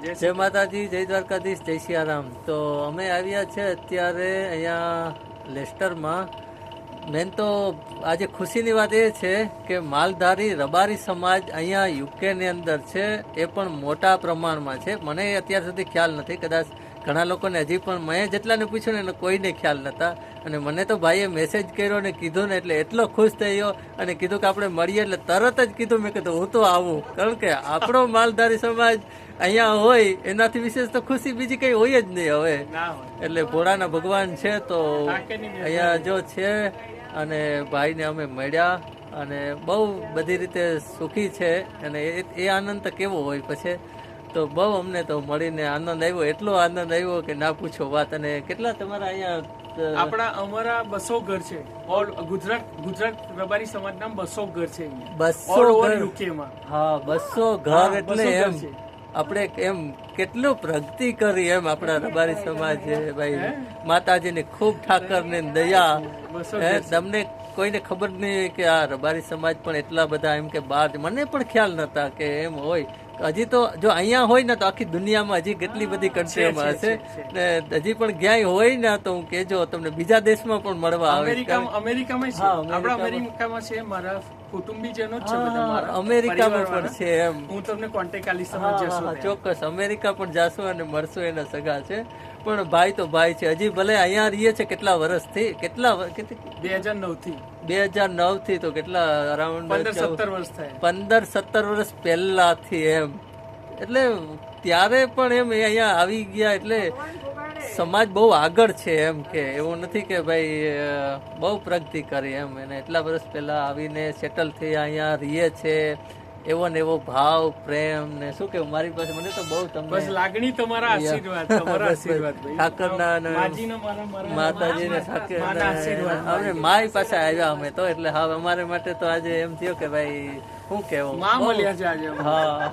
જય માતાજી, જય દ્વારકાધીશ, જય સિયારામ. તો અમે આવ્યા છે અત્યારે અહીંયા લેસ્ટરમાં. મેન તો આજે ખુશીની વાત એ છે કે માલધારી રબારી સમાજ અહીંયા યુકેની અંદર છે, એ પણ મોટા પ્રમાણમાં છે. મને અત્યાર સુધી ખ્યાલ નથી, કદાચ ઘણા લોકોને હજી પણ મેં જેટલાને પૂછ્યું ને એને કોઈને ખ્યાલ નહોતા. અને મને તો ભાઈએ મેસેજ કર્યો ને કીધું ને એટલે એટલો ખુશ થયો અને કીધું કે આપણે મળીએ. એટલે તરત જ કીધું, મેં કીધું હું તો આવું, કારણ કે આપણો માલધારી સમાજ અહીંયા હોય એનાથી વિશેષ તો ખુશી બીજી કઈ હોય જ નહીં હવે. એટલે ભોળાના ભગવાન છે તો અહીંયા જો છે. અને ભાઈને અમે મળ્યા અને બહુ બધી રીતે સુખી છે. અને એ આનંદ તો કેવો હોય પછી. તો બહુ અમને તો મળીને આનંદ આવ્યો, એટલો આનંદ આવ્યો કે ના પૂછો વાત. અને કેટલા તમારા અહીંયા અમારા 200 ઘર છે. ઓલ ગુજરાત રબારી સમાજના 200 ઘર છે. 200 ઘર યુકેમાં. હા, 200 ઘર એટલે એમ આપણે એમ કેટલું પ્રગતિ કરી એમ આપણા રબારી સમાજે. ભાઈ માતાજીની ખૂબ ઠાકરની દયા. તમને કોઈને ખબર નહીં કે આ રબારી સમાજ પણ એટલા બધા એમ કે બહાર, મને પણ ખ્યાલ નતા કે એમ હોય. હજી તો જો અહીંયા હોય ને તો આખી દુનિયામાં હજી કેટલી બધી કન્ટ્રીઓમાં હશે ને, હજી પણ ક્યાંય હોય ને તો હું કહેજો તમને, બીજા દેશમાં પણ મળવા આવે. અમેરિકામાં છે, આપણા અમેરિકામાં છે, મારા કુટુંબીજનો જ છે બધા મારા. અમેરિકામાં પણ છે એમ. હું તમને કોન્ટેક્ટ આલીશ, તમે જશો. ચોક્કસ અમેરિકા પણ જાશું અને મળશું, એના સગા છે. પણ ભાઈ તો ભાઈ છે. હજી ભલે અહીંયા રહીએ છે કેટલા વર્ષથી, 2009 થી 2009 થી તો કેટલા અરાઉન્ડ 15-17 વર્ષ થાય. 15-17 વર્ષ પહેલાથી એમ. એટલે ત્યારે પણ એમ અહીંયા આવી ગયા એટલે સમાજ બહુ આગળ છે એમ. કે એવું નથી કે ભાઈ બહુ પ્રગતિ કરી એમ. એને એટલા વર્ષ પહેલા આવીને સેટલ થઈ અહીંયા રહીએ છે. એવો ને એવો ભાવ, પ્રેમ ને શું કેવું મારી પાસે. મને તો બહુ બસ લાગણી, તમારા આશીર્વાદ, તમારા આશીર્વાદ ઠાકરના માતાજીને અમે મારી પાસે આવ્યા અમે તો. એટલે હવે અમારે માટે તો આજે એમ થયું કે ભાઈ શું કેવું, માં મળ્યા છે આજે. હા,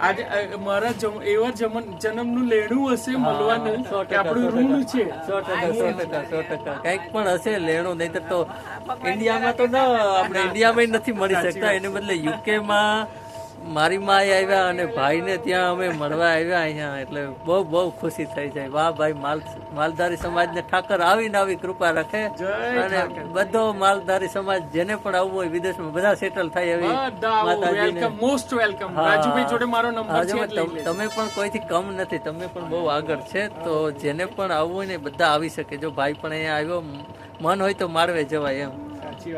આજે મારા એવા જન્મનું લેણું હશે મળવાનું, આપણું ઋણ છે. 100% કઈક પણ હશે લેણું. નહીં તો ઇન્ડિયામાં તો ના, આપણે ઇન્ડિયામાં નથી મળી શકતા. એને બદલે યુકેમાં મારી માય આવ્યા અને ભાઈને ત્યાં અમે મળવા આવ્યા અહીંયા. એટલે બહુ બહુ ખુશી થઈ જાય. વાહ ભાઈ, માલધારી સમાજને ઠાકર આવીને આવી કૃપા રાખે. અને બધો માલધારી સમાજ જેને પણ આવવું હોય વિદેશમાં બધા સેટલ થાય એવી માતાજીને મોસ્ટ વેલકમ. રાજુભાઈ જોડે મારો નંબર છે. તમે પણ કોઈથી કમ નથી, તમે પણ બહુ આગળ છે. તો જેને પણ આવવું હોય ને બધા આવી શકે. જો ભાઈ પણ અહીંયા આવ્યો, મન હોય તો માળવે જવાય એમ.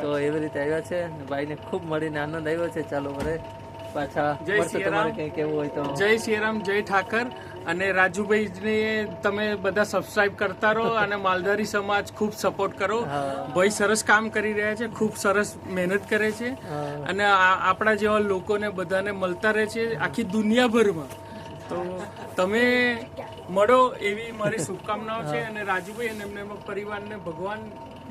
તો એવી રીતે આવ્યા છે. ભાઈને ખૂબ મળીને આનંદ આવ્યો છે. ચાલો વરે પાછા તમારે કઈ કેવું હોય તો. જય સિયારામ, જય ઠાકર. અને રાજુભાઈને તમે બધા સબસ્ક્રાઇબ કરતા રહો અને માલધારી સમાજ ખૂબ સપોર્ટ કરો. ભાઈ સરસ કામ કરી રહ્યા છે, ખૂબ સરસ મહેનત કરે છે. અને આપણા જેવા લોકોને બધાને મળતા રહે છે આખી દુનિયાભરમાં. તો તમે મળો એવી મારી શુભકામનાઓ છે. અને રાજુભાઈ અને એમના પરિવારને ભગવાન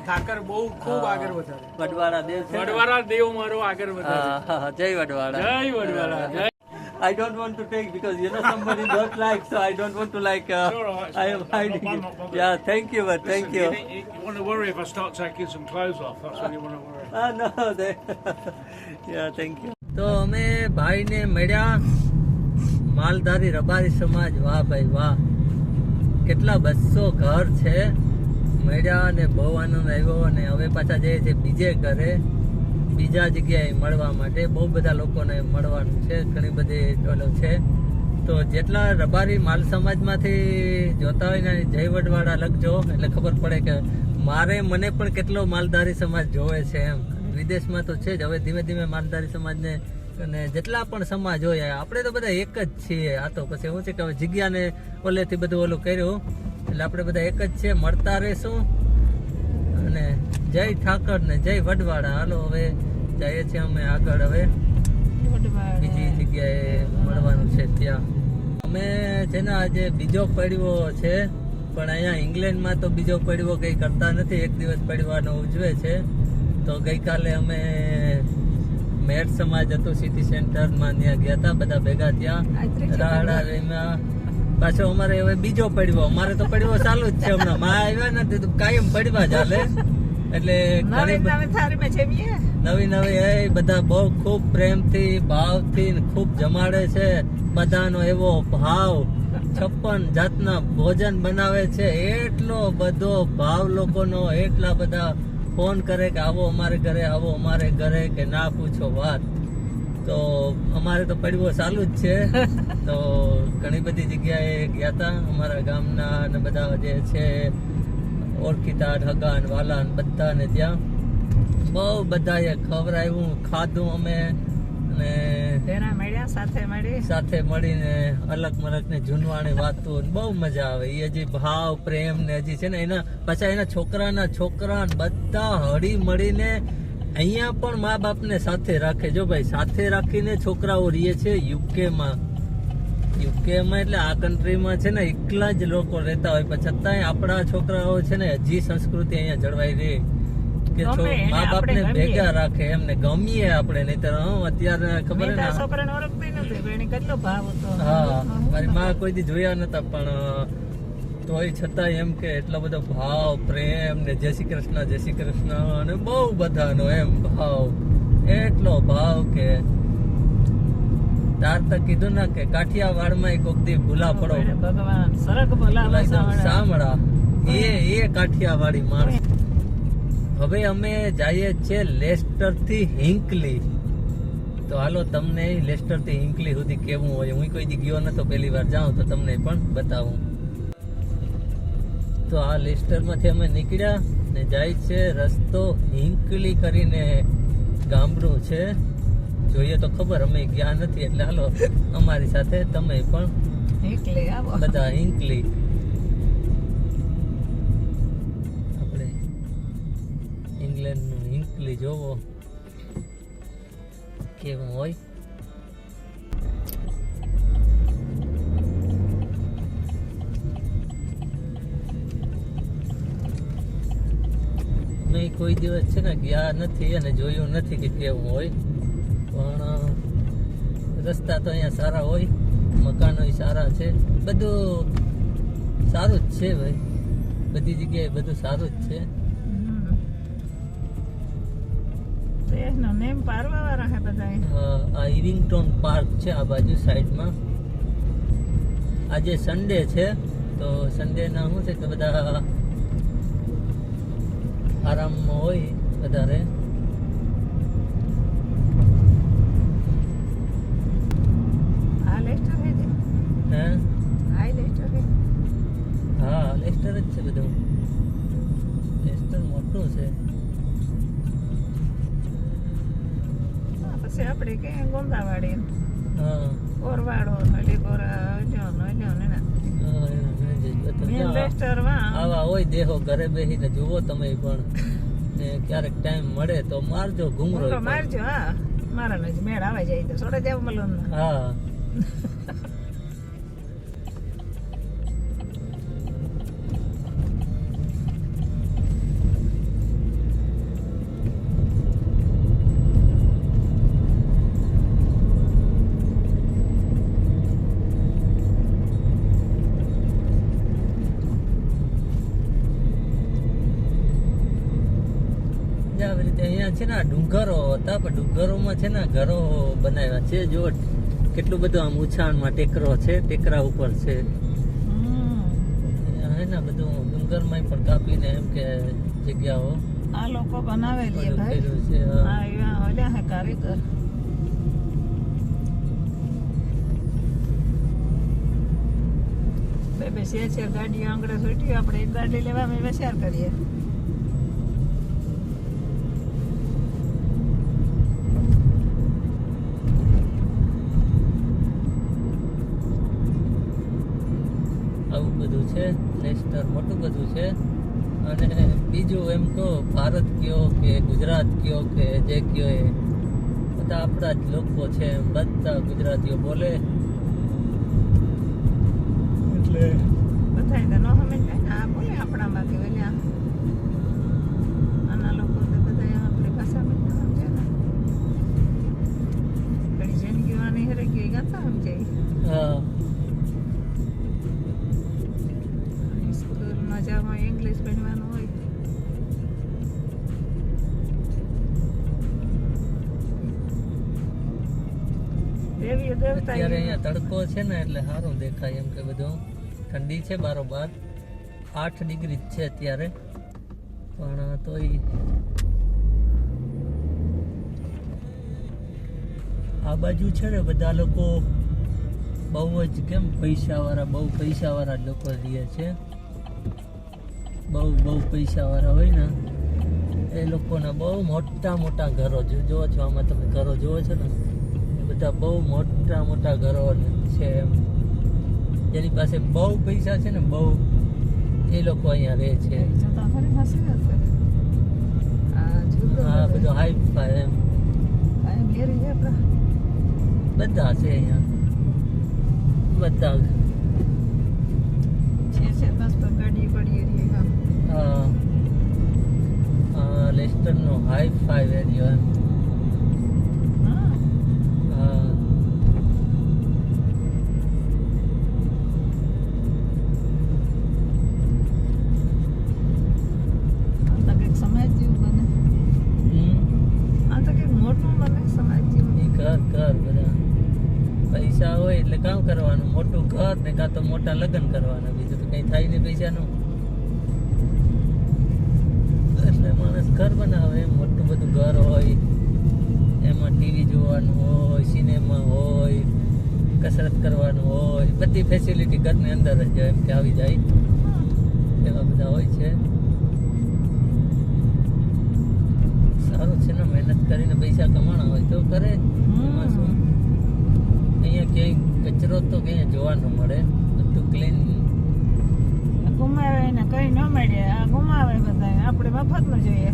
ઠાકર બહુ ખૂબ આગળ વધારે. વડવાળા દેવ મારો આગળ વધારે. જય વડવાળા, જય વડવાળા, જય. I don't want to take because somebody don't like, so I don't want to like. I am hiding it. Yeah, thank you, but thank you. You want to worry if I start taking some clothes off. That's when you want to worry. No, yeah, thank you. તો અમે ભાઈને મળ્યા, માલધારી રબારી સમાજ. વાહ ભાઈ વાહ, કેટલા 200 ઘર છે. મળ્યા અને બહુ આનંદ આવ્યો. અને હવે પાછા જઈએ છે બીજે ઘરે, બીજા જગ્યાએ મળવા માટે. બહુ બધા લોકોને મળવાનું છે, ઘણી બધી ટોલો છે. તો જેટલા રબારી માલ સમાજમાંથી જોતા હોય ને જય વડવાળા લખજો, એટલે ખબર પડે કે મને પણ કેટલો માલધારી સમાજ જોવે છે એમ. વિદેશમાં તો છે જ. હવે ધીમે ધીમે માલધારી સમાજને અને જેટલા પણ સમાજ હોય આપણે તો બધા એક જ છીએ. આ તો પછી શું છે કે હવે જગ્યાને ઓલેથી બધું ઓલું કર્યું એટલે આપણે બધા એક જ છે. મળતા રહેશું. અને જય ઠાકર ને જય વડવાળા. હાલો હવે જઈએ છીએ અમે આગળ. હવે બીજી જગ્યાએ મળવાનું છે ત્યાં. અમે છે ને આજે બીજો પડવો છે, પણ અહીંયા ઇંગ્લેન્ડમાં તો બીજો પડવો કંઈ કરતા નથી. એક દિવસ પડવાનો ઉજવે છે. તો ગઈકાલે અમે મેર સમાજ હતું સિટી સેન્ટરમાં, ત્યાં ગયા હતા બધા ભેગા. ત્યાં રાહડા પાછો અમારે હવે બીજો પડવો. અમારે તો પડવો ચાલુ જ છે. હમણાં માં આવ્યા ને કાયમ પડવા ચાલે. એટલે નવી નવી એ બધા બહુ ખૂબ પ્રેમથી ભાવથી ને ખૂબ જમાડે છે. બધાનો એવો ભાવ, 56 જાતના ભોજન બનાવે છે, એટલો બધો ભાવ લોકોનો, એટલા બધા ફોન કરે કે આવો અમારે ઘરે, આવો અમારે ઘરે, કે ના પૂછો વાત. તો અમારે તો પડવો ચાલુ જ છે. તો ઘણી બધી જગ્યાએ ગયા હતા અમારા ગામના ને બધા જે છે ઓળખીતા હગા ને વાલા ને બધાને ત્યાં બહુ બધાએ ખવડાવ્યું, ખાધું અમે, અને તેના મળ્યા, સાથે મળીને અલગ મલક ને જૂનવાણી વાતો ને બહુ મજા આવે. એ હજી ભાવ પ્રેમ ને હજી છે ને એના પાછા એના છોકરા ને બધા હળી મળીને અહીંયા પણ મા બાપ ને સાથે રાખે. જો ભાઈ સાથે રાખીને છોકરાઓ રહે છે યુકેમાં એટલે આ કન્ટ્રીમાં છે ને એકલા જ લોકો રહેતા હોય, પણ છતાંય આપણા છોકરાઓ છે ને હજી સંસ્કૃતિ અહીંયા જળવાઈ રહે કે મા બાપ ને ભેગા રાખે, એમને ગમીએ આપણે. નહીતર અત્યારે ખબર ને છોકરાને ઓળખતી નથી પણ એની કેટલો ભાવ હતો. હા, મારી માં કોઈ દી જોયા નતા, પણ તોય છતાં એમ કે એટલો બધો ભાવ પ્રેમ ને જય શ્રી કૃષ્ણ અને બહુ બધાનો એમ ભાવ, એટલો ભાવ કે તાર તો કીધું ને કે કાઠિયાવાડમાં કોક દી ભૂલા પડો ભગવાન સરગ બોલાવે સાંભળા, એ કાઠિયાવાડી માણસ. હવે અમે જઈએ છીએ લેસ્ટર થી હિંકલી. તો હાલો તમને લેસ્ટર થી હિંકલી સુધી કેવું હોય, હું કોઈ દી ગયો નતો, પહેલી વાર જાઉં તો તમને પણ બતાવું. તો આ લેસ્ટર માંથી અમે નીકળ્યા ને જાય છે રસ્તો હિંકલી કરીને ગામડું છે. જોઈએ તો ખબર, અમે ગયા નથી, એટલે હાલો અમારી સાથે તમે પણ બધા હિંકલી, આપણે ઇંગ્લેન્ડ નું હિંકલી જોવો કેવું હોય. મેં કોઈ દિવસ છે ને ગયા નથી અને જોયું નથી કે કેવું હોય, પણ રસ્તા તો અહીંયા સારા હોય, મકાનો સારા છે, બધું સારું જ છે ભાઈ, બધી જગ્યાએ બધું સારું જ છે. આ ઇવિંગટોન પાર્ક છે આ બાજુ સાઈડમાં. આજે સન્ડે છે, તો સન્ડે ના શું છે કે બધા આરામમાં હોય વધારે. હા, લેસ્ટર જ છે બધું. લેસ્ટર મોટું છે. પછી આપણે કે ગોંદાવાડી, હા, કોરવાડો, આવા હોય દેહો ઘરે બેસીને જુઓ તમે પણ, ને ક્યારેક ટાઈમ મળે તો મારજો ઘૂમરો મારજો. હા, મારા ને મેળ આવે જાય તો સોડે જાવ મલન. હા, અહીંયા છે ને ડુંગરો હતા, પણ ડુંગરોમાં છે ને ઘરો બનાવ્યા છે. જો કેટલું બધું આમ ઉછાણમાં ટેકરો છે, ટેકરા ઉપર છે હે ને, બધું ડુંગરમાં પણ કાપીને એમ કે જગ્યાઓ આ લોકો બનાવેલી ભાઈ છે. ઓલા હે કારીગર. બે શેર ગાડી આંગળે છૂટી, આપણે એક ગાડી લેવા અમે વિચાર કરીએ. આવું બધું છે. લેસ્ટર મોટું બધું છે. અને બીજું એમ કહો, ભારત કયો કે ગુજરાત કયો કે જે કયો, એ બધા આપણા જ લોકો છે, બધા ગુજરાતીઓ બોલે, એટલે બધા તો નો સમજ ને આ બોલે આપણામાં કે વેલ્યા આના લોકો તો બધા આપણી ભાષામાં જ સમજે ને. ઘણી જિંદગીવાની હરે ગઈ ગાતા સમજાય. હા, સ્કૂલમાં જવામાં ઇંગ્લિશ ભણવાનું હોય. દેવી દેવતા અત્યારે અહીંયા તડકો છે ને એટલે સારું દેખાય એમ કે બધું ઠંડી છે બારોબાર 8 ડિગ્રી જ છે અત્યારે પણ તોય આ બાજુ છે ને બધા લોકો બહુ જ કેમ બહુ પૈસાવાળા લોકો રહે છે બહુ પૈસાવાળા હોય ને એ લોકોના બહુ મોટા ઘરો જોવો છો આમાં તમે ઘરો જોવો છો ને એ બધા બહુ મોટા ઘરો છે એમ જેની પાસે બહુ પૈસા છે ને બહુ એ લોકો અહીંયા રહે છે જતા ખરી હસી હશે આ જુદો આ બધો હાઈ ફાઈ એમ કાંઈ મેરી છે આપણા બધા છે અહીંયા બધા છે બસ તો ગાડી પડી રહી હા લેસ્ટરનો હાઈ ફાઈ એરિયો એમ હા હા આ તો કંઈક સમાજ જેવું બને આ તો કંઈક મોટું બને સમાજ જેવું એ ઘર બધા પૈસા હોય એટલે કામ કરવાનું મોટું ઘર ને કાં તો મોટા લગ્ન કરવાના બીજું તો કંઈ થાય નહીં પૈસાનું એટલે માણસ ઘર બનાવે મોટું બધું ઘર હોય એમાં ટીવી જોવાનું હોય સિનેમા હોય કસરત કરવાનું હોય બધી ફેસિલિટી ઘરની અંદર જ એમ કે આવી જાય એવા બધા હોય છે સારું છે ને મહેનત કરીને પૈસા કમાણા હોય તો કરે એમાં શું અહીંયા ક્યાંય કચરો તો ક્યાંય જોવા ન મળે બધું ક્લીન ગુમાવે એને કઈ ન મળે આ ગુમાવે બધા આપણે મફતનું જોઈએ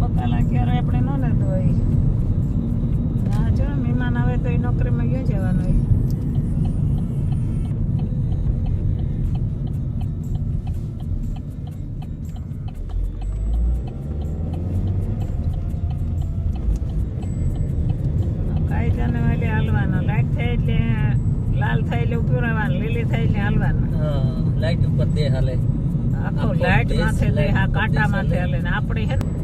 બકાલા ક્યારે આપણે ન લેતું હોય હા જો મહેમાન આવે તો એ નોકરીમાં ગયો જવાનું હોય કાયદાને વાલી હાલવાનો લાઈટ થાય એટલે લાલ થાય એટલે ઉભું રહેવાનું લીલી થાય એટલે હાલવાનું લાઈટ ઉપર દે હાલે આખો લાઈટ માથે દે હા કાંટા માથે હાલે ને આપણે હે ને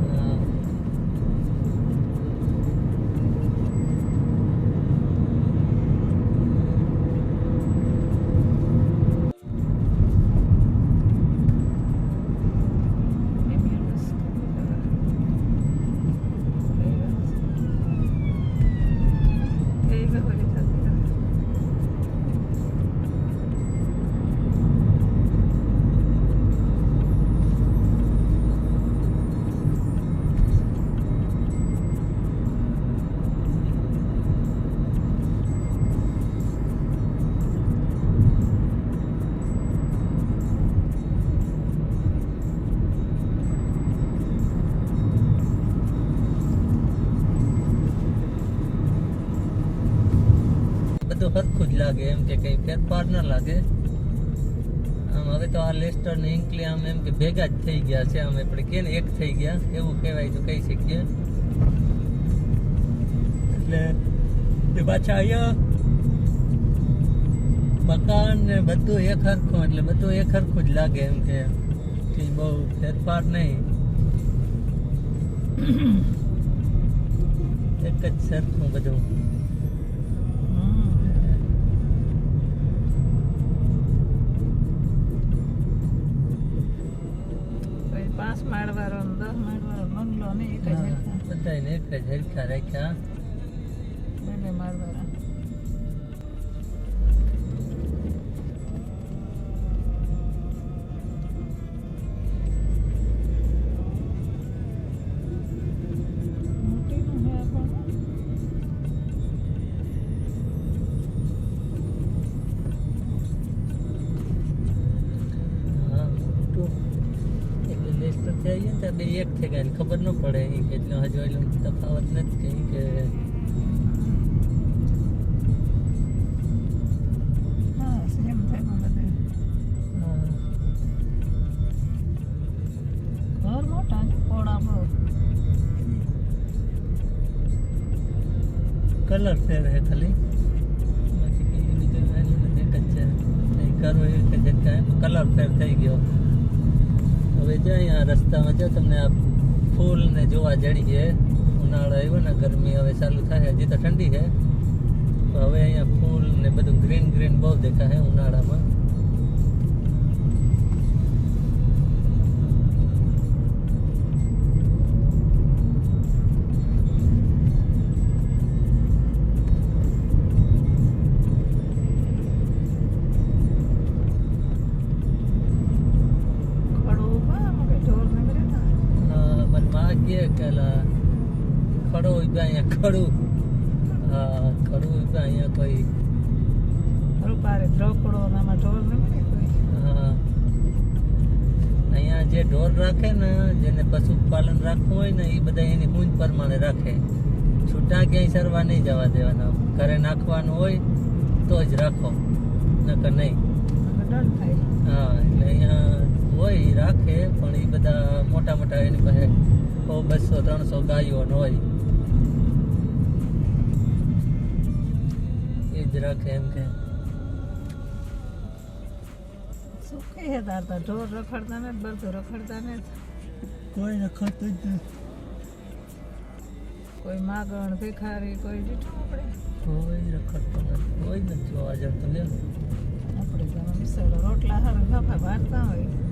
બધું સરખું જ લાગે એમ કે કઈ ફેરફાર ના લાગે આમ હવે તો આ લેસ્ટર ને ઇંકલી આમ એમ કે ભેગા જ થઈ ગયા છે આમ આપણે કે ને એક થઈ ગયા એવું કહેવાય તો કહી શકીએ એટલે એ પાછા અહીંયા મકાન ને બધું એક સરખું એટલે બધું એક સરખું જ લાગે એમ કે બહુ ફેરફાર નહીં એક જ સરખું બધું 5 માળવાળો 10 માળવાળો બંગલો ને એક જ બધાને એક જ હરખા રાખ્યા બે માળવાળા બે એક થઈ ગયા ખબર ન પડે કે એટલો હજુ એટલું તફાવત નથી કે ઘર મોટા પોળા બહુ કલર ફેર હે ખાલી બાકી કઈ બીજું એક જ છે કરો એક જ કલર ફેર થઈ ગયો હવે જો અહીંયા રસ્તામાં જો તમને આ ફૂલ ને જોવા જડીએ ઉનાળો આવ્યો ને ગરમી હવે ચાલુ થાય હજી તો ઠંડી છે તો હવે અહીંયા ફૂલ ને બધું ગ્રીન ગ્રીન બહુ દેખાય ઉનાળામાં ખડો ઉભા અહીંયા ખડું હા ખડું ઉભા અહીંયા કોઈ રૂપારે ઢોકળો નામાં ઢોર નથી કોઈ હા અહીંયા જે ઢોર રાખે ને જેને પશુપાલન રાખવું હોય ને એ બધા એની મૂંજ પ્રમાણે રાખે છૂટા ક્યાંય સરવા નહીં જવા દેવાના ઘરે નાખવાનું હોય તો જ રાખો નકર નહીં ડર થાય હા એટલે અહીંયા હોય ઈ રાખે પણ એ બધા મોટા મોટા એની પાસે 100-200-300 ગાયો હોય એ જ રાખે એમ કે સુખી હે તાર તો ઢોર રખડતા ને બધું રખડતા ને કોઈ રખડતું જ નહીં કોઈ માગણ ભિખારી કોઈ દીઠું આપણે કોઈ રખડતો નથી કોઈ નથી જોવા જતું ને આપણે તો મિસળ રોટલા હારે બાપા વાટતા હોય